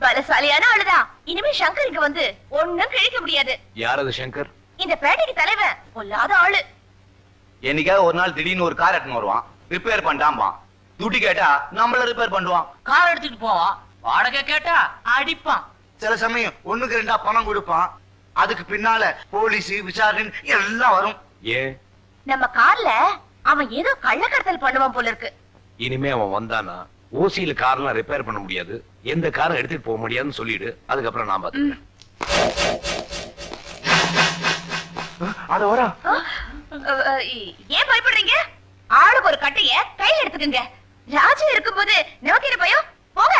பலசாலியான ஆளுதான். இனிமே சங்கர் இங்க வந்து ஒண்ணும் கிழிக்க முடியாது. யார் அது சங்கர்? இந்த பேட்டைக்கு தலைவன். பொல்லாத ஆளு. என்னைக்காவது ஒரு நாள் திடீர்னு ஒரு கார் எடுத்துன்னு வருவான், ரிப்பேர் பண்ணாம்பா. துட்டி கேட்டா நம்மள ரிப்பேர் பண்ணுவான். கார் எடுத்துட்டு போவான், வாடகை கேட்டா அடிப்பான். சில சமயம் ஒண்ணுக்கு ரெண்டா பணம் கொடுப்பான். அதுக்கு பின்னால போலீஸ் விசாரணை எல்லாம் வரும். ஏன்? நம்ம கார்ல அவன் ஏதோ கள்ளக்கடத்தல் பண்ணுவான் போல இருக்கு. இனிமே அவன் வந்தானா ஓசியில கார்லாம் ரிப்பேர் பண்ண முடியாது, எந்த காரை எடுத்துட்டு போக முடியாதுன்னு சொல்லிடு. அதுக்கப்புறம் நான் பாத்துக்கிறேன். அத வரா. ஏன் பயப்படுறீங்க? ஆளுக்கு ஒரு கட்டைய கையில எடுத்துக்கங்க. ராஜு இருக்கும்போது நமக்கு என்ன பயம்? போங்க.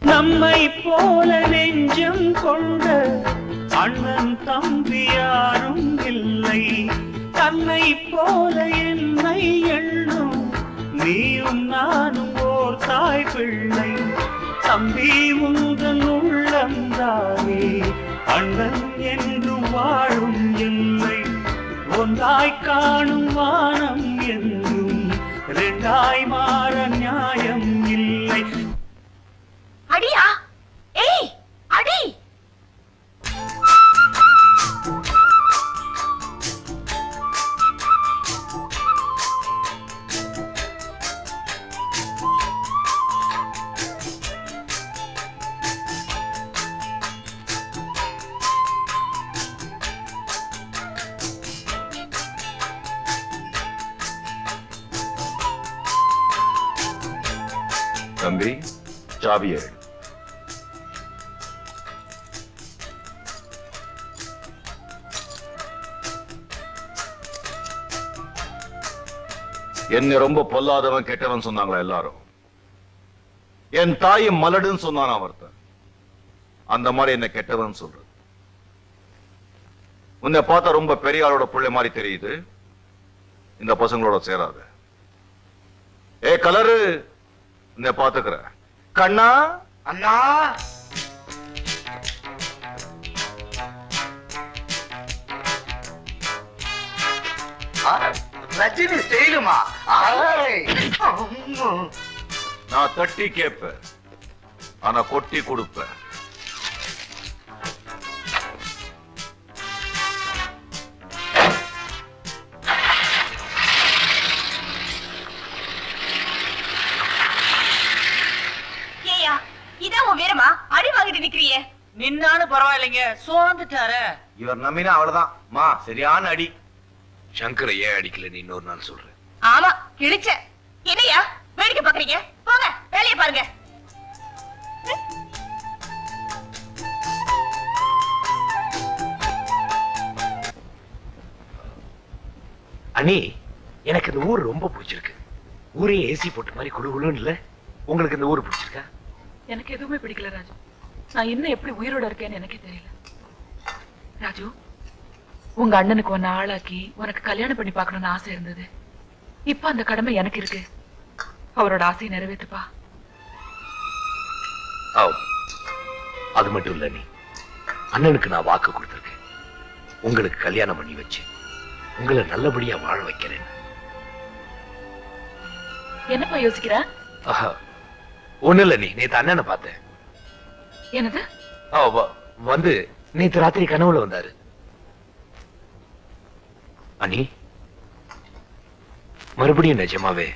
நம்மை போல நெஞ்சம் கொண்ட அண்ணன் தம்பி யாரும் இல்லை. தன்னை போல என்னை எண்ணும் நீயும் நானும் ஓர் தாய் பிள்ளை. தம்பி உந்தன் உள்ளந்தானே அண்ணன் என்றும் வாழும் இல்லை. ஒன்றாய் காணும் வானம் என்றும் இரண்டாய் மாற நியாயம் இல்லை. அடியா? ஏய் அடி! தம்பி, சாவியை என்ன ரொம்ப பொல்லாதவன் கெட்டவன் சொன்னாங்களா எல்லாரும்? என் தாயும் மலடுன்னு சொன்னான் ஒருத்தன். அந்த மாதிரி என்ன கெட்டவன் சொல்ற. உன்னை பார்த்தா ரொம்ப பெரிய ஆளோட பிள்ளை மாதிரி தெரியுது. இந்த பசங்களோட சேராத. ஏ கலரு, உன்னை பாத்துக்கிற. கண்ணா அண்ணா ரஜினி ஸ்டைலுமா? நான் தட்டி கேட்பேன், ஆனா கொட்டி கொடுப்பேன். ஏயா, இதான் உன் வீரமா? அடி வாங்கிட்டு நிக்கிறியே. நின்னாலும் பரவாயில்லைங்க, சோர்ந்துட்டாரு. இவர் நம்பினா அவ்வளவுதான். மா சரியான அடி. சங்கரை ஏன் அடிக்கல நீ இன்னொரு நாள் சொல்றேன். ஆமா, கிழிச்ச. என்னையா வேடிக்கை பாக்குறீங்க? போங்க, வேலையை பாருங்க. அண்ணி, எனக்கு இந்த ஊர் ரொம்ப பிடிச்சிருக்கு. ஊரே ஏசி போட்ட மாதிரி குழுகுழுன்னு இல்ல. உங்களுக்கு இந்த ஊர் பிடிச்சிருக்கா? எனக்கு எதுவுமே பிடிக்கல ராஜு. நான் இன்னும் எப்படி உயிரோட இருக்கேன்னு எனக்கே தெரியல. ராஜு, உங்க அண்ணனுக்கு உன்னை ஆளாக்கி உனக்கு கல்யாணம் பண்ணி பார்க்கணும்னு ஆசை இருந்தது. இப்ப அந்த கடமை எனக்கு இருக்கு. அவரோட ஆசையை நிறைவேற்றுப்பா. அது மட்டும் இல்ல, நீ அண்ணனுக்கு நான் வாக்கு கொடுத்திருக்கேன். உங்களுக்கு கல்யாணம் பண்ணி வச்சு உங்களை நல்லபடியா வாழ வைக்கிறேன். என்னப்பா யோசிக்கிற? ஒண்ணு இல்ல, நீ நேத்து அண்ணனை பார்த்தேன். என்னது? வந்து நேத்து ராத்திரி கனவுல வந்தாரு. அண்ணி, மறுபடியும் நிஜமாவே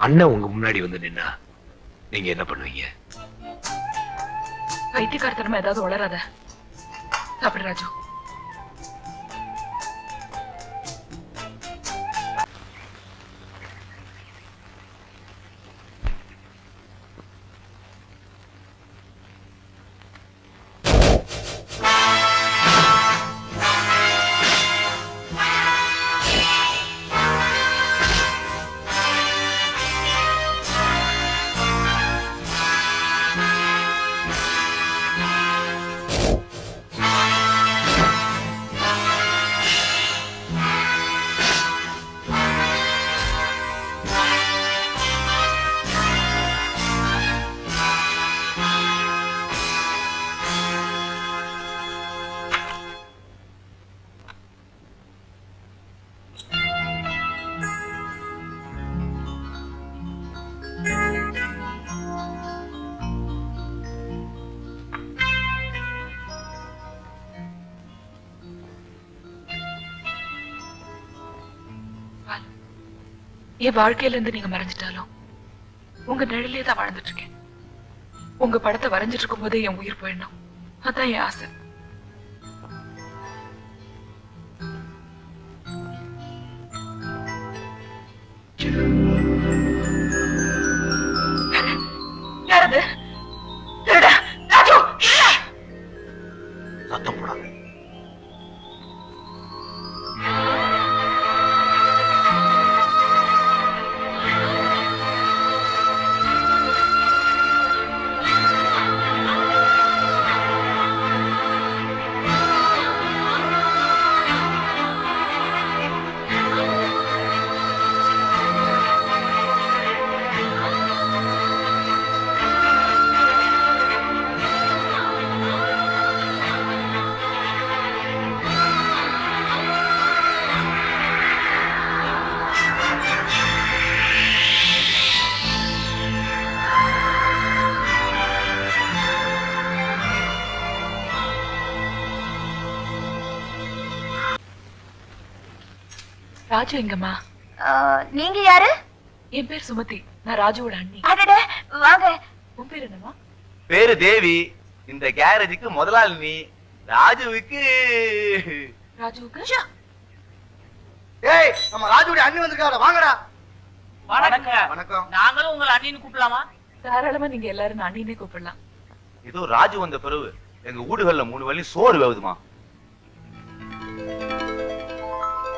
அண்ணன் உங்க முன்னாடி வந்து நின்னா நீங்க என்ன பண்ணுவீங்க? பைத்தியக்காரத்தனமா ஏதாவது வளராத. சாப்பிடு ராஜு. என் வாழ்க்கையில இருந்து நீங்க மறைஞ்சிட்டாலும் உங்க நிழலே தான் வாழ்ந்துட்டு இருக்கேன். உங்க படத்தை வரைஞ்சிட்டு இருக்கும் போதே என் உயிர் போயிடணும். அதான் என் ஆசை. யாரது? திருடா ராஜு! சத்தம் போடாத. ராஜு எங்கம்மா? நீங்க யாரு? என் பேர் சுமதி. நான் ராஜுவோட அண்ணி. அடடே, வாங்க. உன் பேர் என்னம்மா? பேரு தேவி. இந்த கேரேஜுக்கு முதலாளி நீ. ராஜுவுக்கு ராஜுவுக்கு ஏய், நம்ம ராஜுவோட அண்ணி வந்திருக்காடா, வாங்கடா. வணக்கம். வணக்கம். நாங்களும் உங்களை அண்ணின்னு கூப்பிடலாமா? தாராளமா நீங்க எல்லாரும் அண்ணினே கூப்பிடலாம். ஏதோ ராஜு வந்த பிறகு எங்க வீடுகள்ல 3 வேளை சோறு வேவுதுமா.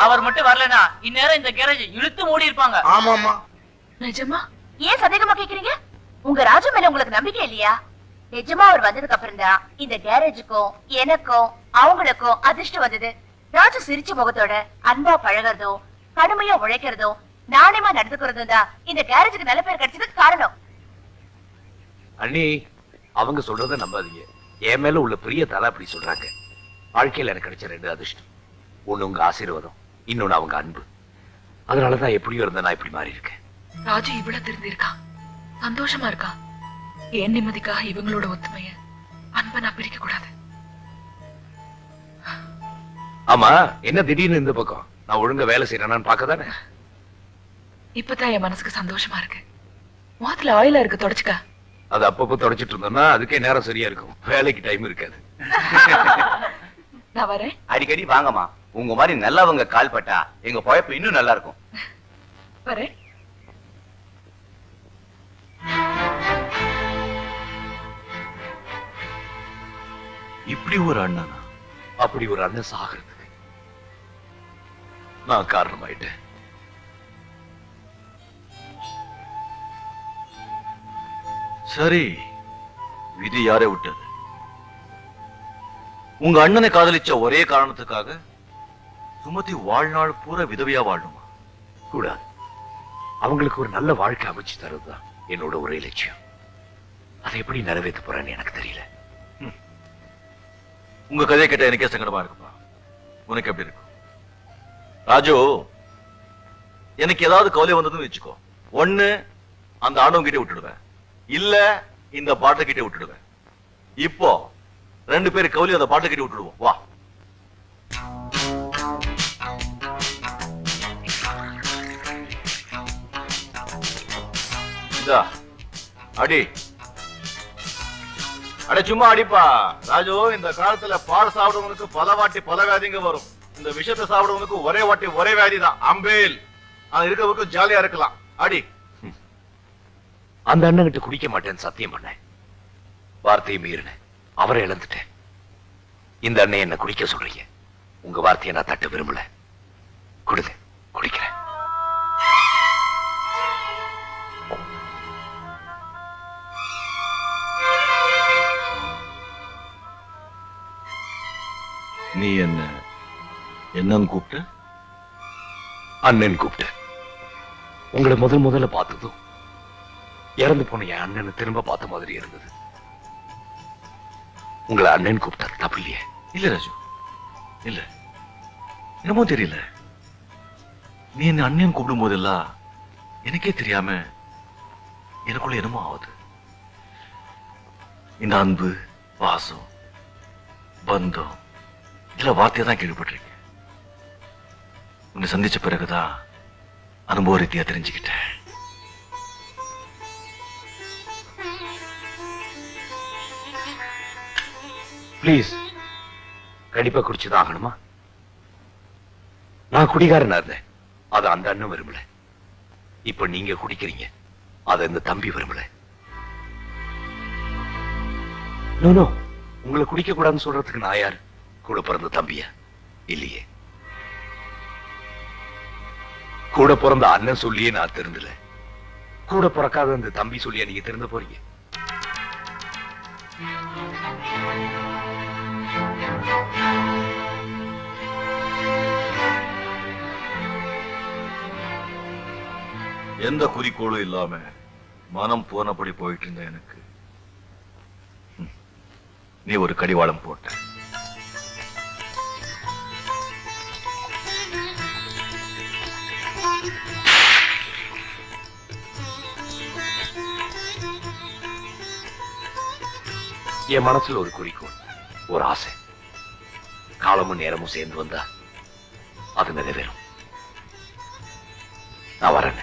அவர் மட்டும் வரலனா இந்நேரம் இந்த கேரேஜ் இழுத்து மூடி இருப்பாங்க. ஆமாமா. நிஜமா? ஏன் சந்தேகமா கேக்குறீங்க? உங்க ராஜு மேல உங்களுக்கு நம்பிக்கை இல்லையா? நிஜமா அவர் வந்ததுக்கு அப்புறம் தான் இந்த கேரேஜுக்கும் எனக்கும் அவங்களுக்கும் அதிர்ஷ்டம் வந்தது. ராஜு சிரிச்ச முகத்தோட அன்பா பழகிறதும் கடுமையா உழைக்கிறதும் நாணயமா நடந்துக்கிறதும் தான் இந்த கேரேஜுக்கு நல்ல பேர் கிடைச்சதுக்கு காரணம். அண்ணி, அவங்க சொல்றத நம்பாதீங்க. என் மேல உள்ள பிரியத்தால அப்படி சொல்றாங்க. வாழ்க்கையில எனக்கு கிடைச்ச 2 அதிர்ஷ்டம். ஒண்ணு உங்க ஆசீர்வாதம், இன்னொன்னு அவங்க அன்பு. அதனாலதான் எப்படியோ இருந்த நான் இப்படி மாறி இருக்கேன். ராஜு இவ்வளவு திருந்திருக்கான், சந்தோஷமா இருக்கான். என் நிம்மதிக்காக இவங்களோட ஒத்துமைய அன்பை நான் பிரிக்க கூடாது. ஆமா, என்ன திடீர்னு இந்த பக்கம்? நான் ஒழுங்கா வேலை செய்யறேன்னு பாக்கதானே? இப்பதான் என் மனசுக்கு சந்தோஷமா இருக்கு. முகத்துல ஆயிலா இருக்கு, தொடச்சுக்க. அது அப்பப்போ தொடச்சிட்டு இருந்தோம்னா அதுக்கே நேரம் சரியா இருக்கும். வேலைக்கு டைம் இருக்காது. நான் வரேன். அடிக்கடி வாங்கம்மா. உங்க மாதிரி நல்லவங்க கால் பட்டா எங்க பொழப்பு இன்னும் நல்லா இருக்கும். வரேன். இப்படி ஒரு அண்ணனா? அப்படி ஒரு அண்ணன் சாகிறதுக்கு நான் காரணமாயிட்டேன். சரி, விதி யாரை விட்டது? உங்க அண்ணனை காதலிச்ச ஒரே காரணத்துக்காக சுமதி வாழ்நாள் பூரா விதவையா வாழணுமா? கூடாது. அவங்களுக்கு ஒரு நல்ல வாழ்க்கை அமைச்சு தருவதுதான் என்னோட ஒரே லட்சியம். அதை எப்படி நிறைவேற்ற போறேன்னு எனக்கு தெரியல. உங்க கதையை கேட்ட எனக்கே சங்கடமா இருக்குப்பா. உனக்கு எப்படி இருக்கும்? ராஜு, எனக்கு ஏதாவது கவலை வந்ததுன்னு வச்சுக்கோ, ஒண்ணு அந்த ஆண்டவன் கிட்ட விட்டுடுவேன், இல்ல இந்த பாட்டை கிட்ட விட்டுடுவேன். இப்போ 2 பேர் கவலை அந்த பாட்டை கிட்ட விட்டுடுவோம். வா. இந்தா அடி. அட சும்மா அடிப்பா ராஜு. இந்த காலத்துல பால் சாப்பிடுறவனுக்கு பல வாட்டி பல வியாதிங்க வரும். இந்த விஷத்தை சாப்பிடுறவனுக்கு ஒரே வாட்டி ஒரே வியாதி தான், அம்பேல். அது இருக்கிறவனுக்கு ஜாலியா இருக்கலாம். அடி. அந்த அண்ணன் கிட்ட குடிக்க மாட்டேன்னு சத்தியம் பண்ணேன். வார்த்தையை மீறினேன், அவரை இழந்துட்டேன். இந்த அண்ணன் என்ன குடிக்க சொல்றீங்க. உங்க வார்த்தையை நான் தட்ட விரும்பல. கொடுங்க, குடிக்கிறேன். நீ என்ன என்னன்னு கூப்பிட்ட? அண்ணன் கூப்பிட்டு. உங்களை முதல்ல பார்த்ததும் இறந்து போன என் அண்ணனை திரும்ப பார்த்த மாதிரி இருந்தது. உங்களை அண்ணன் கூப்பிட்டாரு, தப்பு இல்லையே? இல்ல ராஜு, இல்ல. என்னமோ தெரியல, நீ என்ன அண்ணன் கூப்பிடும் போதெல்லாம் எனக்கே தெரியாம எனக்குள்ள என்னமோ ஆகுது. இந்த அன்பு, பாசம், பந்தம் இல்ல வார்த்தையை தான் கேள்விப்பட்டிருக்கேன். உன்னை சந்திச்ச பிறகுதான் அனுபவ ரீதியா தெரிஞ்சுக்கிட்டேன். பிளீஸ், கண்டிப்பா குடிச்சுதான் ஆகணுமா? நான் குடிகாரனா இருந்தேன், அது அந்த அண்ணன் விரும்பல. இப்ப நீங்க குடிக்கிறீங்க, அத இந்த தம்பி விரும்பல. நோ, உங்களை குடிக்க கூடாதுன்னு சொல்றதுக்கு நான் யாரு? கூட பிறந்த தம்பியா? இல்லையே. கூட பிறந்த அண்ணன் சொல்லியே நான் தெரிந்தல. கூட பிறக்காத அந்த தம்பி சொல்லியா நீங்க தெரிந்து போறீங்க? எந்த குறிக்கோளும் இல்லாம மனம் போனபடி போயிட்டு இருந்த எனக்கு நீ ஒரு கடிவாளம் போட்ட. என் மனசுல ஒரு குறிக்கோள், ஒரு ஆசை. காலமும் நேரமும் சேர்ந்து வந்தா அது நிறைவேறும். நான் வரேன்.